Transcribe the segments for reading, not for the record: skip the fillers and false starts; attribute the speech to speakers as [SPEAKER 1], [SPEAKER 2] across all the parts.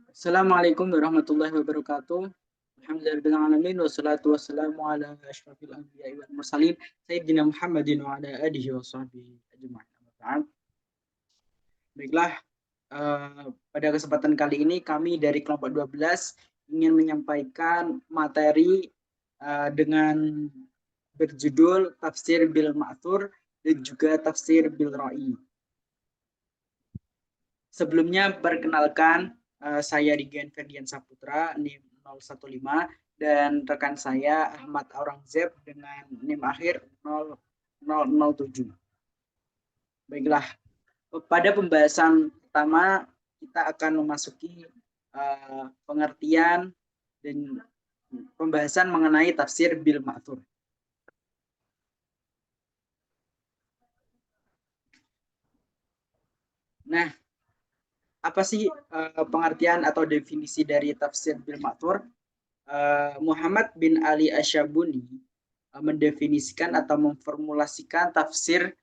[SPEAKER 1] Assalamualaikum warahmatullahi wabarakatuh. Alhamdulillahirabbil alamin wassalatu wassalamu ala asyrafil anbiya'i wal mursalin sayyidina Muhammadin wa ala alihi wa sahbihi ajma'in. Amma ba'd. Baiklah, pada kesempatan kali ini kami dari kelompok 12 ingin menyampaikan materi dengan berjudul Tafsir bil Ma'thur dan juga Tafsir bil Ra'i. Sebelumnya perkenalkan, saya Rigen Ferdian Saputra, NIM 015, dan rekan saya Ahmad Aurangzeb dengan NIM akhir 0007. Baiklah, pada pembahasan pertama kita akan memasuki pengertian dan pembahasan mengenai tafsir bil ma'thur. Nah, apa sih pengertian atau definisi dari tafsir bil ma'thur? Muhammad bin Ali Asyabuni mendefinisikan atau memformulasikan tafsir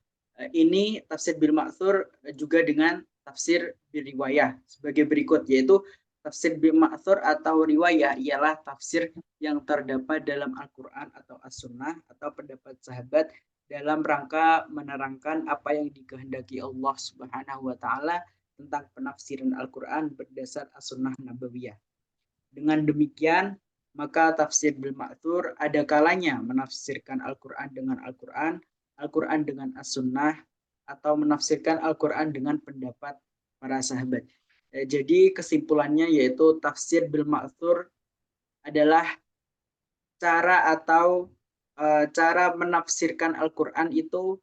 [SPEAKER 1] ini, tafsir bil ma'thur, juga dengan tafsir bil riwayah sebagai berikut, yaitu tafsir bil ma'thur atau riwayah ialah tafsir yang terdapat dalam Al-Quran atau As-Sunnah atau pendapat sahabat dalam rangka menerangkan apa yang dikehendaki Allah Subhanahu wa Ta'ala tentang penafsiran Al-Quran berdasar As-Sunnah Nabawiyah. Dengan demikian, maka tafsir bil ma'thur ada kalanya menafsirkan Al-Quran dengan Al-Quran, Al-Quran dengan As-Sunnah, atau menafsirkan Al-Quran dengan pendapat para sahabat. Jadi kesimpulannya yaitu tafsir bil ma'thur adalah cara atau cara menafsirkan Al-Quran itu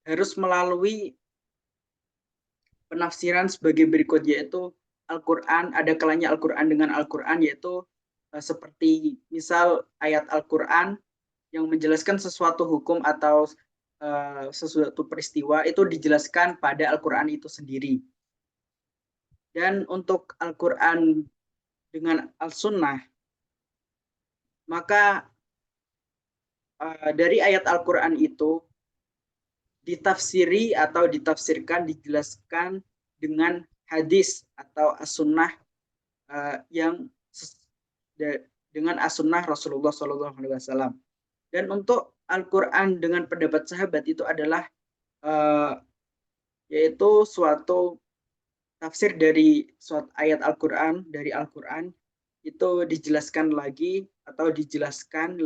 [SPEAKER 1] harus melalui penafsiran sebagai berikut, yaitu Al-Quran, ada kalanya Al-Quran dengan Al-Quran, yaitu seperti misal ayat Al-Quran yang menjelaskan sesuatu hukum atau sesuatu peristiwa itu dijelaskan pada Al-Quran itu sendiri. Dan untuk Al-Quran dengan Al-Sunnah, maka dari ayat Al-Quran itu ditafsiri atau ditafsirkan, dijelaskan dengan hadis atau as-sunnah yang dengan as-sunnah Rasulullah SAW. Dan untuk Al-Quran dengan pendapat sahabat itu adalah yaitu suatu tafsir dari suatu ayat Al-Quran, dari Al-Quran itu dijelaskan lagi atau dijelaskan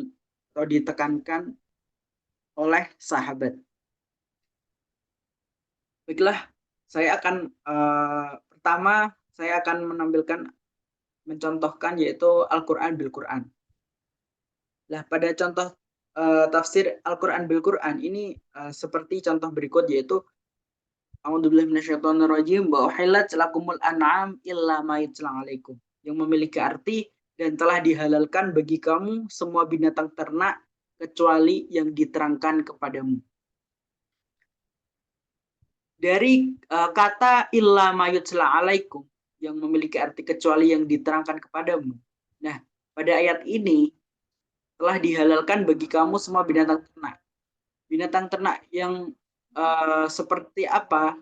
[SPEAKER 1] atau ditekankan oleh sahabat. Baiklah, saya akan pertama saya akan mencontohkan yaitu Al-Quran bil Quran. Nah, pada contoh tafsir Al-Quran bil Quran ini seperti contoh berikut, yaitu A'udzubillahi minasyaitonirrajim wa uhillat lakumul an'am illa ma yutla 'alaikum, yang memiliki arti dan telah dihalalkan bagi kamu semua binatang ternak kecuali yang diterangkan kepadamu. Dari kata illa ma yutla 'alaikum yang memiliki arti kecuali yang diterangkan kepadamu. Nah, pada ayat ini telah dihalalkan bagi kamu semua binatang ternak. Binatang ternak yang seperti apa?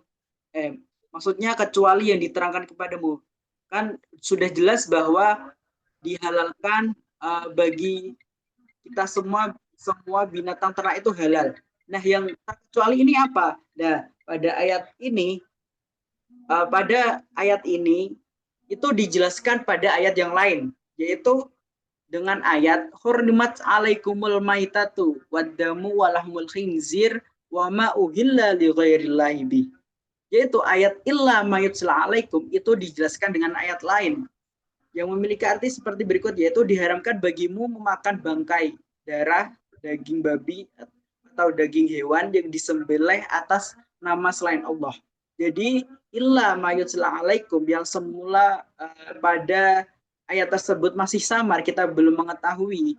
[SPEAKER 1] Maksudnya kecuali yang diterangkan kepadamu. Kan sudah jelas bahwa dihalalkan bagi kita semua binatang ternak itu halal. Nah, yang terkecuali ini apa? Nah, pada ayat ini itu dijelaskan pada ayat yang lain, yaitu dengan ayat hurrimat alaikumul maitatu waddamu walahmul khinzir wa ma uhilla li ghairillahi bi. Yaitu ayat illa ma yutla alaikum itu dijelaskan dengan ayat lain yang memiliki arti seperti berikut, yaitu diharamkan bagimu memakan bangkai, darah, daging babi atau daging hewan yang disembelih atas nama selain Allah. Jadi illa ma yutla alaikum yang semula pada ayat tersebut masih samar, kita belum mengetahui,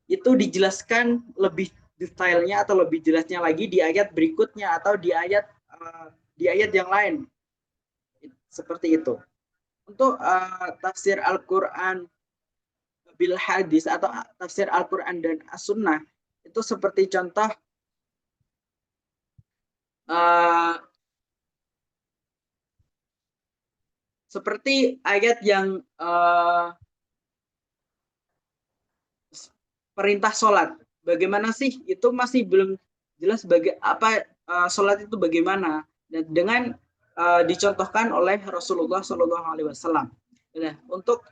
[SPEAKER 1] itu dijelaskan lebih detailnya atau lebih jelasnya lagi di ayat berikutnya atau di ayat yang lain. Seperti itu. Untuk tafsir Al-Quran bil hadis atau tafsir Al-Quran dan As-Sunnah itu seperti contoh seperti ayat yang perintah sholat. Bagaimana sih? Itu masih belum jelas apa sholat itu bagaimana. Dan dengan dicontohkan oleh Rasulullah Shallallahu Alaihi Wasallam. Nah, untuk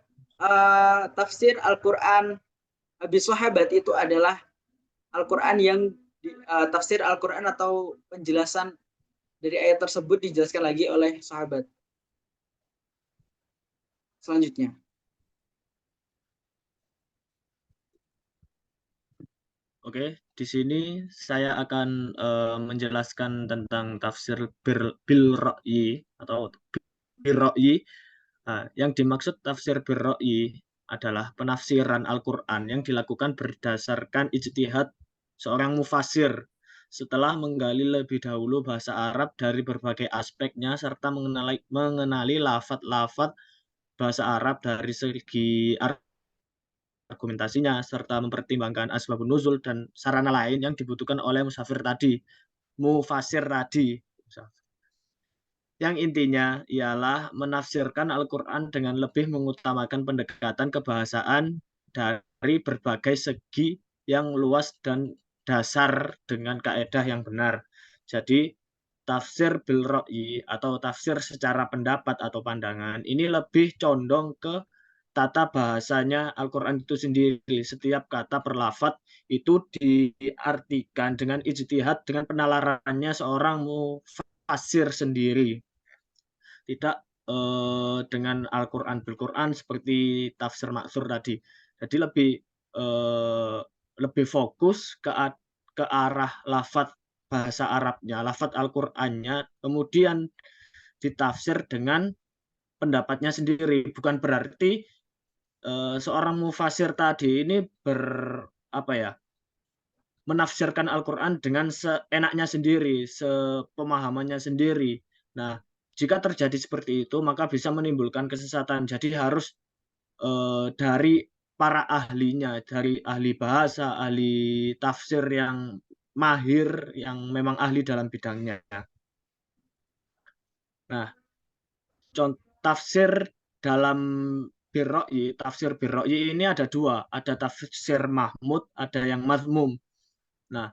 [SPEAKER 1] tafsir Al-Quran Abi Sahabat itu adalah Al-Quran yang tafsir Al-Quran atau penjelasan dari ayat tersebut dijelaskan lagi oleh sahabat. Selanjutnya.
[SPEAKER 2] Oke, di sini saya akan menjelaskan tentang tafsir bil ra'yi atau bil ra'yi. Nah, yang dimaksud tafsir bil ra'yi adalah penafsiran Al-Quran yang dilakukan berdasarkan ijtihad seorang mufasir setelah menggali lebih dahulu bahasa Arab dari berbagai aspeknya serta mengenali lafaz-lafaz bahasa Arab dari segi argumentasinya serta mempertimbangkan asbabun nuzul dan sarana lain yang dibutuhkan oleh mufasir tadi. Yang intinya ialah menafsirkan Al-Quran dengan lebih mengutamakan pendekatan kebahasaan dari berbagai segi yang luas dan dasar dengan kaedah yang benar. Jadi tafsir bil ra'yi atau tafsir secara pendapat atau pandangan ini lebih condong ke tata bahasanya Al-Quran itu sendiri. Setiap kata per lafadz itu diartikan dengan ijtihad, dengan penalarannya seorang mufasir sendiri. Tidak dengan Al-Quran bil-Quran seperti tafsir maksur tadi. Jadi lebih fokus ke arah lafadz bahasa Arabnya, lafadz Al-Qurannya, kemudian ditafsir dengan pendapatnya sendiri. Bukan berarti seorang mufasir tadi ini menafsirkan Al-Quran dengan seenaknya sendiri, sepemahamannya sendiri. Nah, jika terjadi seperti itu, maka bisa menimbulkan kesesatan. Jadi harus dari para ahlinya, dari ahli bahasa, ahli tafsir yang mahir, yang memang ahli dalam bidangnya. Nah, tafsir dalam tafsir birro'yi ini ada dua. Ada tafsir mahmud, ada yang mazmum. Nah,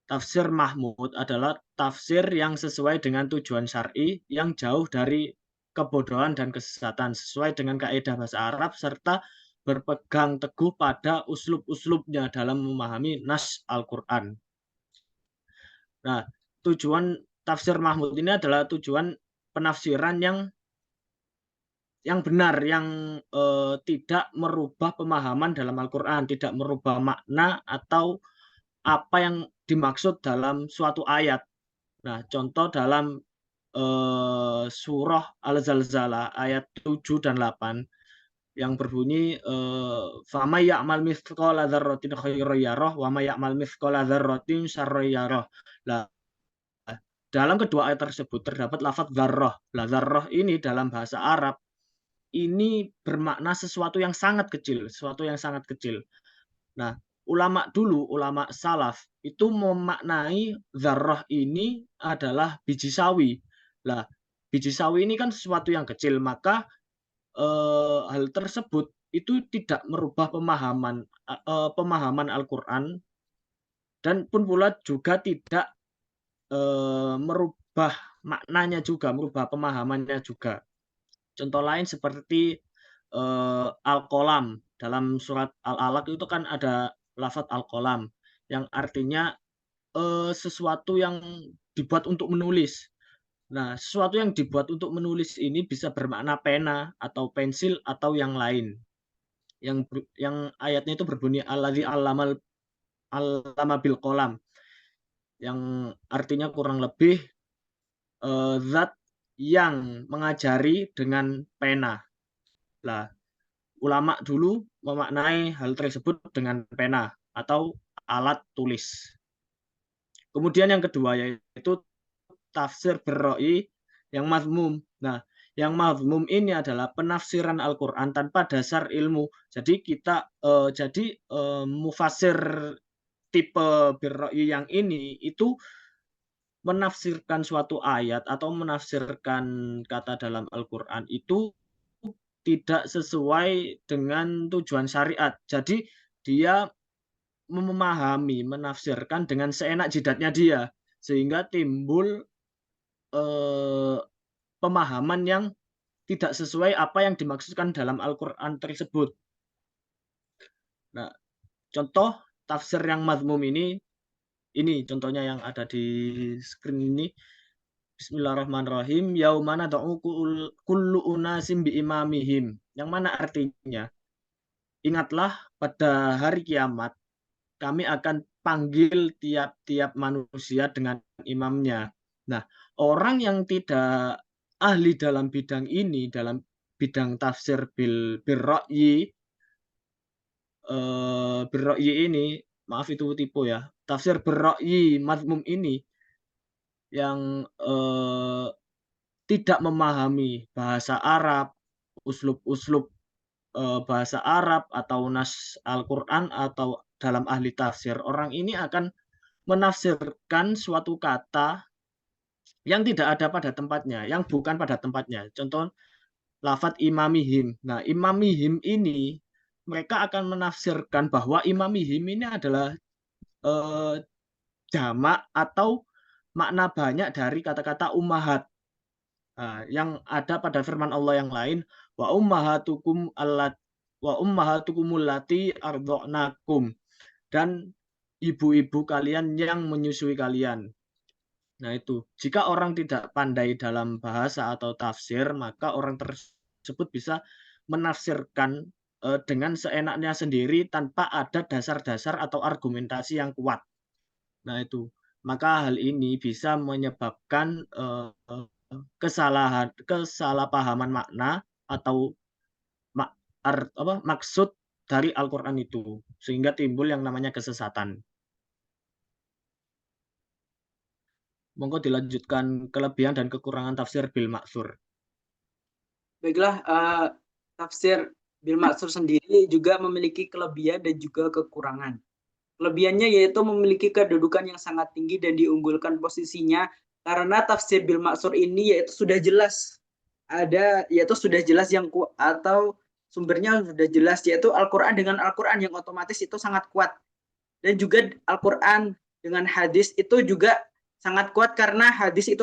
[SPEAKER 2] tafsir mahmud adalah tafsir yang sesuai dengan tujuan syar'i yang jauh dari kebodohan dan kesesatan sesuai dengan kaidah bahasa Arab serta berpegang teguh pada uslub-uslubnya dalam memahami nas Al-Quran. Nah, tujuan tafsir mahmud ini adalah tujuan penafsiran yang benar, yang tidak merubah pemahaman dalam Al-Quran, tidak merubah makna atau apa yang dimaksud dalam suatu ayat. Nah, contoh dalam surah Al-Zalzalah ayat 7 dan 8 yang berbunyi fama ya'mal mithqala dzarratin khairan yarah wa may ya'mal mithqala dzarratin syarran yarah. Nah, dalam kedua ayat tersebut terdapat lafaz dzarrah. Nah, dzarrah ini dalam bahasa Arab ini bermakna sesuatu yang sangat kecil, sesuatu yang sangat kecil. Nah, ulama dulu, ulama salaf itu memaknai dzarrah ini adalah biji sawi. Nah, biji sawi ini kan sesuatu yang kecil, maka hal tersebut itu tidak merubah pemahaman Al-Quran dan pun pula juga tidak merubah maknanya juga, merubah pemahamannya juga. Contoh lain seperti Al-Qalam. Dalam surat Al-Alaq itu kan ada lafaz Al-Qalam yang artinya sesuatu yang dibuat untuk menulis. Nah, sesuatu yang dibuat untuk menulis ini bisa bermakna pena atau pensil atau yang lain. Yang ayatnya itu berbunyi allazi allama bil qalam, yang artinya kurang lebih zat yang mengajari dengan pena. Lah, ulama dulu memaknai hal tersebut dengan pena atau alat tulis. Kemudian yang kedua yaitu tafsir birro'i yang mazmum. Nah, yang mazmum ini adalah penafsiran Al-Quran tanpa dasar ilmu. Jadi mufasir tipe birro'i yang ini itu menafsirkan suatu ayat atau menafsirkan kata dalam Al-Qur'an itu tidak sesuai dengan tujuan syariat. Jadi dia memahami, menafsirkan dengan seenak jidatnya dia, sehingga timbul pemahaman yang tidak sesuai apa yang dimaksudkan dalam Al-Qur'an tersebut. Nah, contoh tafsir yang mazmum ini contohnya yang ada di screen ini. Bismillahirrahmanirrahim. Yauma nad'u kullu unasim biimamihim. Yang mana artinya, ingatlah pada hari kiamat kami akan panggil tiap-tiap manusia dengan imamnya. Nah, orang yang tidak ahli dalam bidang ini, dalam bidang tafsir birra'yi ini, maaf itu tipu ya, tafsir birra'yi mazmum ini yang tidak memahami bahasa Arab, uslub-uslub bahasa Arab atau nas Al-Qur'an atau dalam ahli tafsir, orang ini akan menafsirkan suatu kata yang tidak ada pada tempatnya, yang bukan pada tempatnya. Contoh lafadz imamihim. Nah, imamihim ini mereka akan menafsirkan bahwa imamihim ini adalah jamak atau makna banyak dari kata-kata ummahat. Yang ada pada firman Allah yang lain, wa ummahatukumul lati ardhanakum, dan ibu-ibu kalian yang menyusui kalian. Nah itu, jika orang tidak pandai dalam bahasa atau tafsir, maka orang tersebut bisa menafsirkan dengan seenaknya sendiri tanpa ada dasar-dasar atau argumentasi yang kuat. Nah itu, maka hal ini bisa menyebabkan kesalahpahaman makna atau maksud dari Al-Qur'an itu, sehingga timbul yang namanya kesesatan. Monggo dilanjutkan kelebihan dan kekurangan tafsir bil maksur.
[SPEAKER 1] Baiklah, tafsir bil maksur sendiri juga memiliki kelebihan dan juga kekurangan. Kelebihannya yaitu memiliki kedudukan yang sangat tinggi dan diunggulkan posisinya karena tafsir bil maksur ini yaitu sudah jelas yang atau sumbernya sudah jelas, yaitu Al-Qur'an dengan Al-Qur'an yang otomatis itu sangat kuat. Dan juga Al-Qur'an dengan hadis itu juga sangat kuat karena hadis itu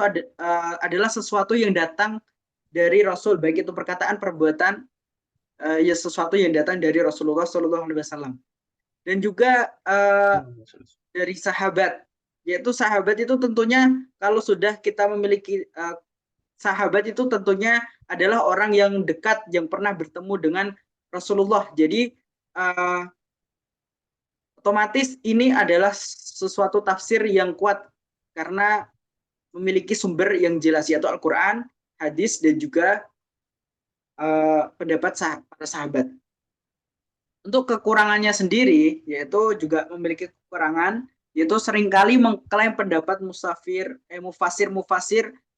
[SPEAKER 1] adalah sesuatu yang datang dari Rasul, baik itu perkataan, perbuatan, ya sesuatu yang datang dari Rasulullah SAW. Dan juga dari sahabat, yaitu sahabat itu tentunya kalau sudah kita memiliki sahabat itu tentunya adalah orang yang dekat, yang pernah bertemu dengan Rasulullah. Jadi otomatis ini adalah sesuatu tafsir yang kuat karena memiliki sumber yang jelas, yaitu Al-Qur'an, hadis, dan juga pendapat para sahabat. Untuk kekurangannya sendiri, yaitu juga memiliki kekurangan, yaitu seringkali mengklaim pendapat mufasir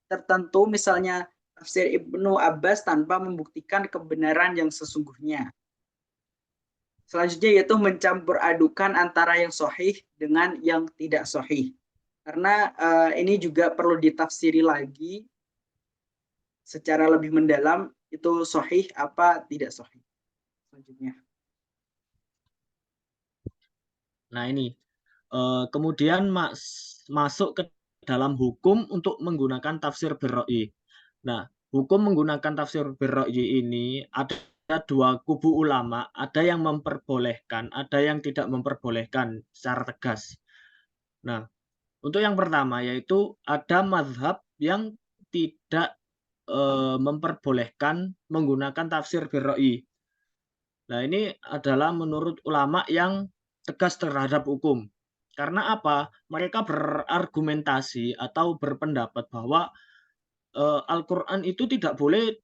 [SPEAKER 1] tertentu, misalnya tafsir Ibnu Abbas, tanpa membuktikan kebenaran yang sesungguhnya. Selanjutnya yaitu mencampur adukan antara yang sahih dengan yang tidak sahih. Karena ini juga perlu ditafsiri lagi secara lebih mendalam, itu sahih apa tidak sahih. Selanjutnya.
[SPEAKER 2] Nah ini, kemudian masuk ke dalam hukum untuk menggunakan tafsir birra'yi. Nah, hukum menggunakan tafsir birra'yi ini ada dua kubu ulama, ada yang memperbolehkan, ada yang tidak memperbolehkan secara tegas. Nah, untuk yang pertama yaitu ada mazhab yang tidak memperbolehkan menggunakan tafsir birra'yi. Nah, ini adalah menurut ulama yang tegas terhadap hukum. Karena apa? Mereka berargumentasi atau berpendapat bahwa Al-Qur'an itu tidak boleh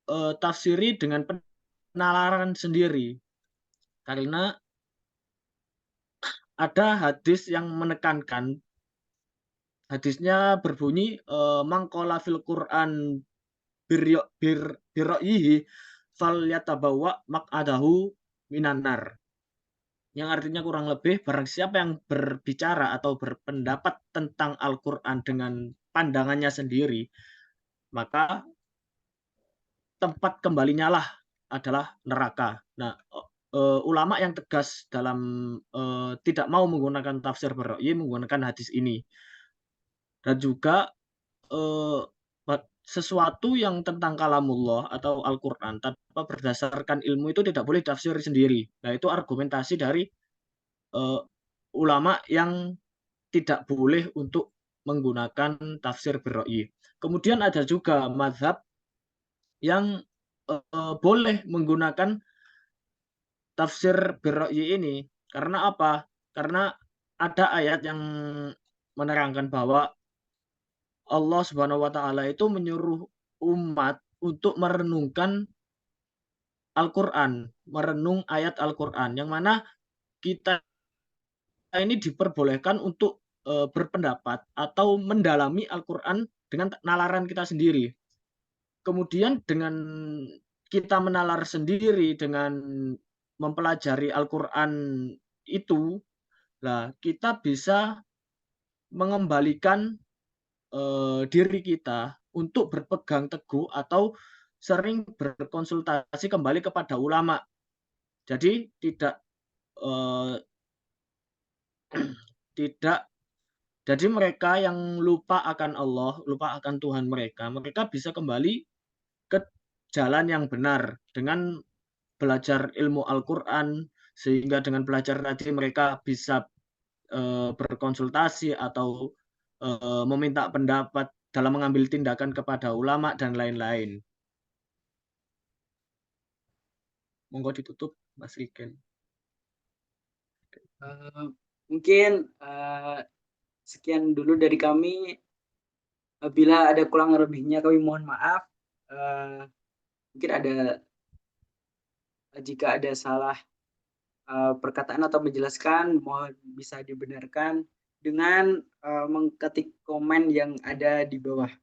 [SPEAKER 2] ditafsiri dengan penalaran sendiri. Karena ada hadis yang menekankan, hadisnya berbunyi mangqala fil Qur'an birra'yihi falyatabawwa maq'adahu minan nar. yang artinya kurang lebih barang siapa yang berbicara atau berpendapat tentang Al-Qur'an dengan pandangannya sendiri, maka tempat kembalinya lah adalah neraka. Nah, ulama yang tegas dalam, tidak mau menggunakan tafsir bir-ra'yi menggunakan hadis ini. Dan juga, eee, sesuatu yang tentang kalamullah atau Al-Qur'an tanpa berdasarkan ilmu itu tidak boleh ditafsir sendiri. Nah, itu argumentasi dari, eee, ulama yang tidak boleh untuk menggunakan tafsir bir-ra'yi. Kemudian ada juga mazhab yang, boleh menggunakan tafsir bir-ra'yi ini. Karena apa? Karena ada ayat yang menerangkan bahwa Allah Subhanahu wa taala itu menyuruh umat untuk merenungkan Al-Qur'an, merenung ayat Al-Qur'an, yang mana kita ini diperbolehkan untuk, berpendapat atau mendalami Al-Qur'an dengan nalar kita sendiri. Kemudian dengan kita menalar sendiri, dengan mempelajari Al-Qur'an itu, lah kita bisa mengembalikan, diri kita untuk berpegang teguh atau sering berkonsultasi kembali kepada ulama. Jadi eee, tidak jadi mereka yang lupa akan Allah, lupa akan Tuhan mereka, mereka bisa kembali ke jalan yang benar dengan belajar ilmu Al-Qur'an, sehingga dengan belajar tadi mereka bisa, berkonsultasi atau, meminta pendapat dalam mengambil tindakan kepada ulama dan lain-lain. Monggo ditutup, Mas Rigen.
[SPEAKER 1] Mungkin sekian dulu dari kami. Bila ada kurang lebihnya kami mohon maaf. Mungkin jika ada salah perkataan atau menjelaskan, mohon bisa dibenarkan dengan mengetik komen yang ada di bawah.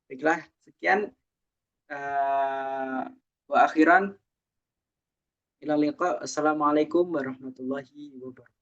[SPEAKER 1] Baiklah, sekian. Wa akhiran, ila liqa. Assalamualaikum warahmatullahi wabarakatuh.